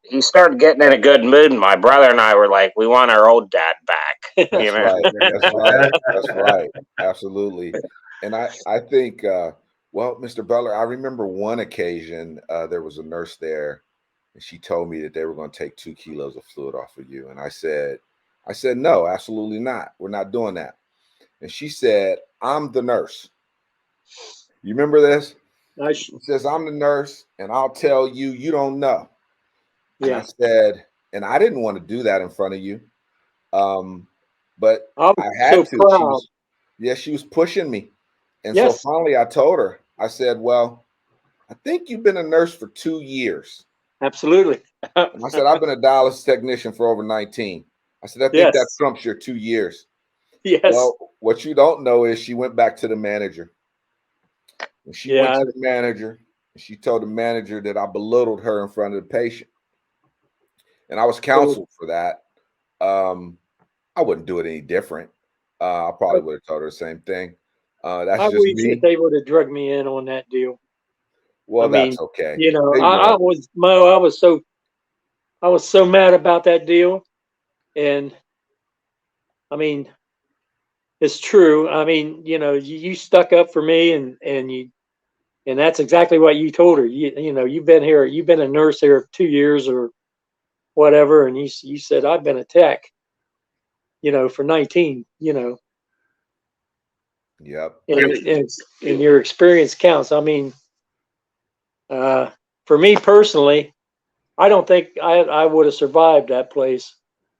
He started getting in a good mood, and my brother and I were like, "We want our old dad back." That's right. That's right. That's right. Absolutely. And I think, well, Mr. Butler, I remember one occasion there was a nurse there, and she told me that they were going to take 2 kilos of fluid off of you, and I said, no, absolutely not. We're not doing that. And she said, I'm the nurse. You remember this? She says, I'm the nurse, and I'll tell you, you don't know. And I said, and I didn't want to do that in front of you. But I had to. Proud. She was pushing me. And so finally I told her, I said, well, I think you've been a nurse for 2 years. Absolutely. And I said, I've been a dialysis technician for over 19. I said, I think that trumps your 2 years. Yes. Well, what you don't know is she went back to the manager. And she went to the manager, and she told the manager that I belittled her in front of the patient. And I was counseled for that. I wouldn't do it any different. I probably would have told her the same thing. That's just me. They would have drugged me in on that deal. Well, that's okay. You know, I was so mad about that deal, and I mean, it's true. I mean, you know, you stuck up for me, and that's exactly what you told her. You know, you've been a nurse here 2 years or whatever, and you said I've been a tech, you know, for 19, you know. Yep. And your experience counts. I mean, for me personally, I don't think I would have survived that place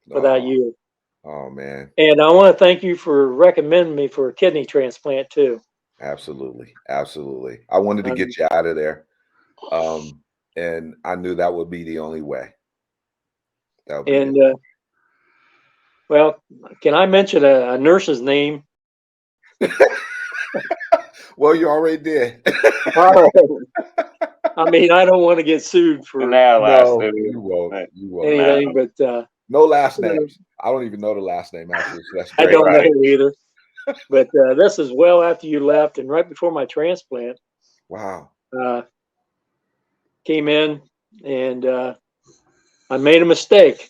without you. Oh man. And I want to thank you for recommending me for a kidney transplant too. Absolutely. Absolutely. I wanted to get you out of there. And I knew that would be the only way. Well, can I mention a nurse's name? Well, you already did. I mean, I don't want to get sued for no, you won't. Anything, but no last names. I don't even know the last name actually. So that's great. I don't know either. But this is well after you left and right before my transplant. Wow. Came in and I made a mistake.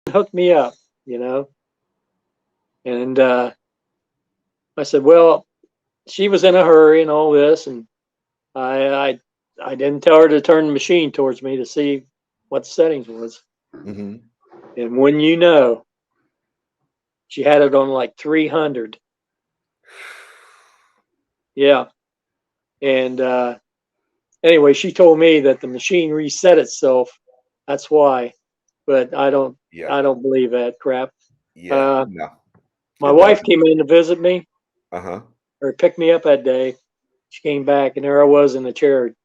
Hooked me up, you know. And I said, well, she was in a hurry and all this, and I didn't tell her to turn the machine towards me to see what the settings was. Mm-hmm. And when you know, she had it on like 300. Yeah. And anyway, she told me that the machine reset itself. That's why. But I don't believe that crap. Yeah. No. My wife came in to visit me. Uh-huh. Or picked me up that day. She came back and there I was in the chair,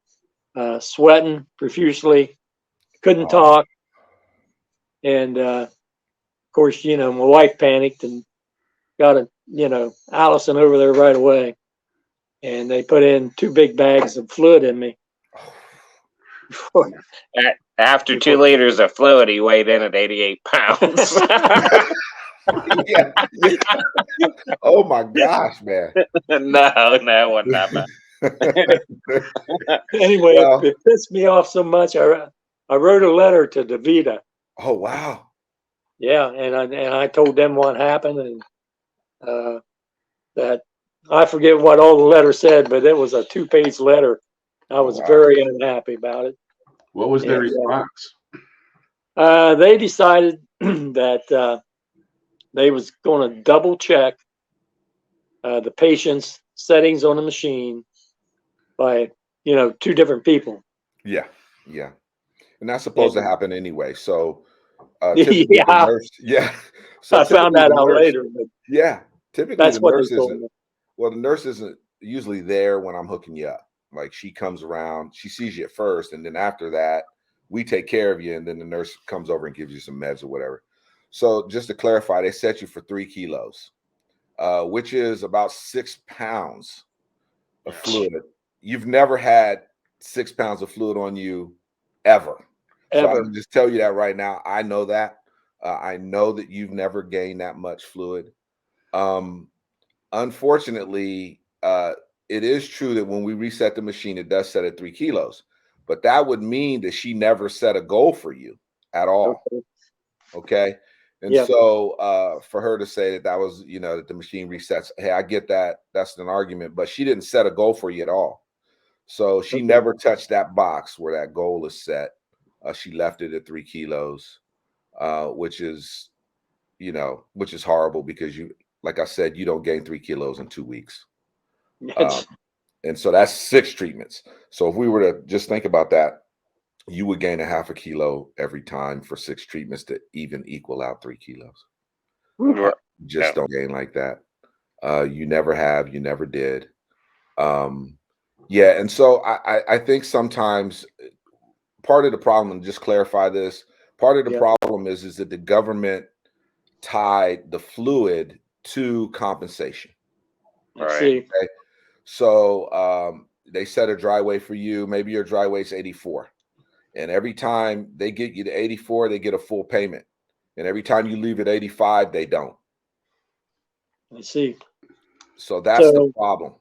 sweating profusely, couldn't talk. And of course, you know, my wife panicked and got Allison over there right away. And they put in 2 big bags of fluid in me. After 2 liters of fluid, he weighed in at 88 pounds. yeah. Oh my gosh, man. No, it wasn't that bad. Anyway, it pissed me off so much. I wrote a letter to DaVita. Oh wow. Yeah, and I told them what happened, and that I forget what all the letter said, but it was a 2-page letter. I was very unhappy about it. What was their response? They decided that they was going to double check the patient's settings on the machine by 2 different people. Yeah. And that's supposed to happen anyway. So typically the nurse, so I found that out later. But typically the nurse isn't. Well, the nurse isn't usually there when I'm hooking you up. Like she comes around, she sees you at first, and then after that, we take care of you, and then the nurse comes over and gives you some meds or whatever. So just to clarify, they set you for 3 kilos, which is about 6 pounds of fluid. You've never had 6 pounds of fluid on you ever. So I can just tell you that right now. I know that. I know that you've never gained that much fluid. Unfortunately, it is true that when we reset the machine, it does set at 3 kilos. but that would mean that she never set a goal for you at all. Okay. Okay. And Yeah. so for her to say that that was, that the machine resets, hey, I get that. That's an argument, but she didn't set a goal for you at all. So she Okay. never touched that box where that goal is set. She left it at 3 kilos, which is horrible because like I said, you don't gain 3 kilos in 2 weeks. And so that's 6 treatments. So if we were to just think about that, you would gain a half a kilo every time for 6 treatments to even equal out 3 kilos. You just don't gain like that. You never have, you never did. And so I think sometimes part of the problem, and just clarify this, part of the problem is that the government tied the fluid to compensation. Right. Okay? So they set a dry weight for you. Maybe your dry weight's 84. And every time they get you to 84, they get a full payment. And every time you leave at 85, they don't. I see. So that's the problem.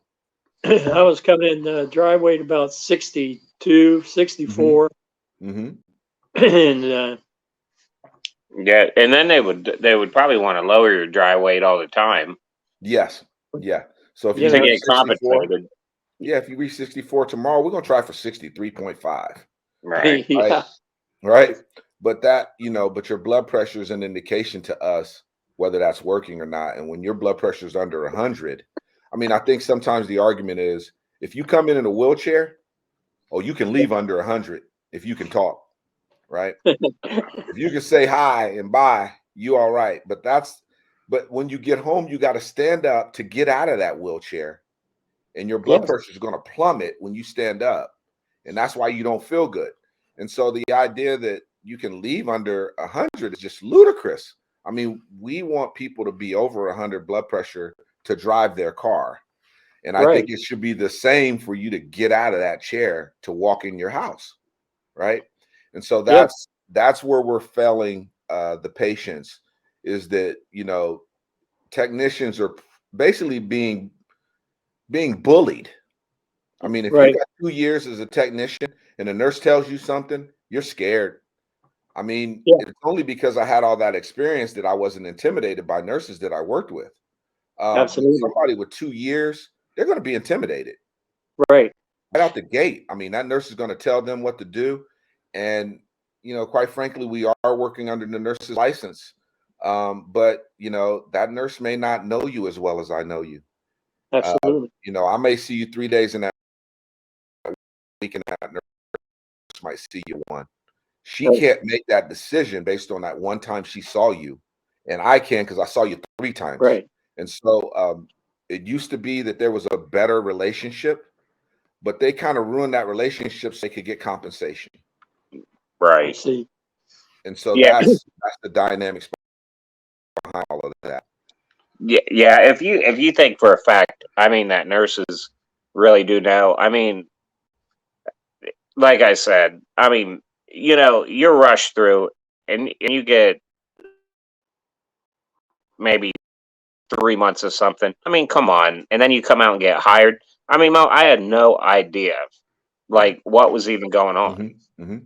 I was coming in dry weight about 62, 64. Mm-hmm. And yeah, and then they would probably want to lower your dry weight all the time. Yes. Yeah. So if you reach get 64, compensated. Yeah, if you reach 64 tomorrow, we're gonna try for 63.5. Right. yeah. Right. But that, but your blood pressure is an indication to us whether that's working or not. And when your blood pressure is under 100, I think sometimes the argument is if you come in a wheelchair, you can leave under 100 if you can talk, right? If you can say hi and bye, you all right. But when you get home, you got to stand up to get out of that wheelchair, and your blood pressure is going to plummet when you stand up, and that's why you don't feel good. And so the idea that you can leave under 100 is just ludicrous. We want people to be over 100 blood pressure to drive their car. And I think it should be the same for you to get out of that chair to walk in your house. Right. And so that's where we're failing the patients, is that, technicians are basically being bullied. If you got 2 years as a technician and a nurse tells you something, you're scared. It's only because I had all that experience that I wasn't intimidated by nurses that I worked with. Absolutely. Somebody with 2 years, they're going to be intimidated. Right out the gate. That nurse is going to tell them what to do. And, quite frankly, we are working under the nurse's license. But, that nurse may not know you as well as I know you. Absolutely. I may see you 3 days in that week, and that nurse might see you one. She can't make that decision based on that one time she saw you. And I can, because I saw you 3 times. Right. And so it used to be that there was a better relationship, but they kind of ruined that relationship so they could get compensation. Right. I see. And so that's the dynamics behind all of that. Yeah. If you think for a fact, that nurses really do know. Like I said, you're rushed through, and you get maybe 3 months of something. Come on, and then you come out and get hired. Mo, I had no idea, what was even going on. Mm-hmm. Mm-hmm.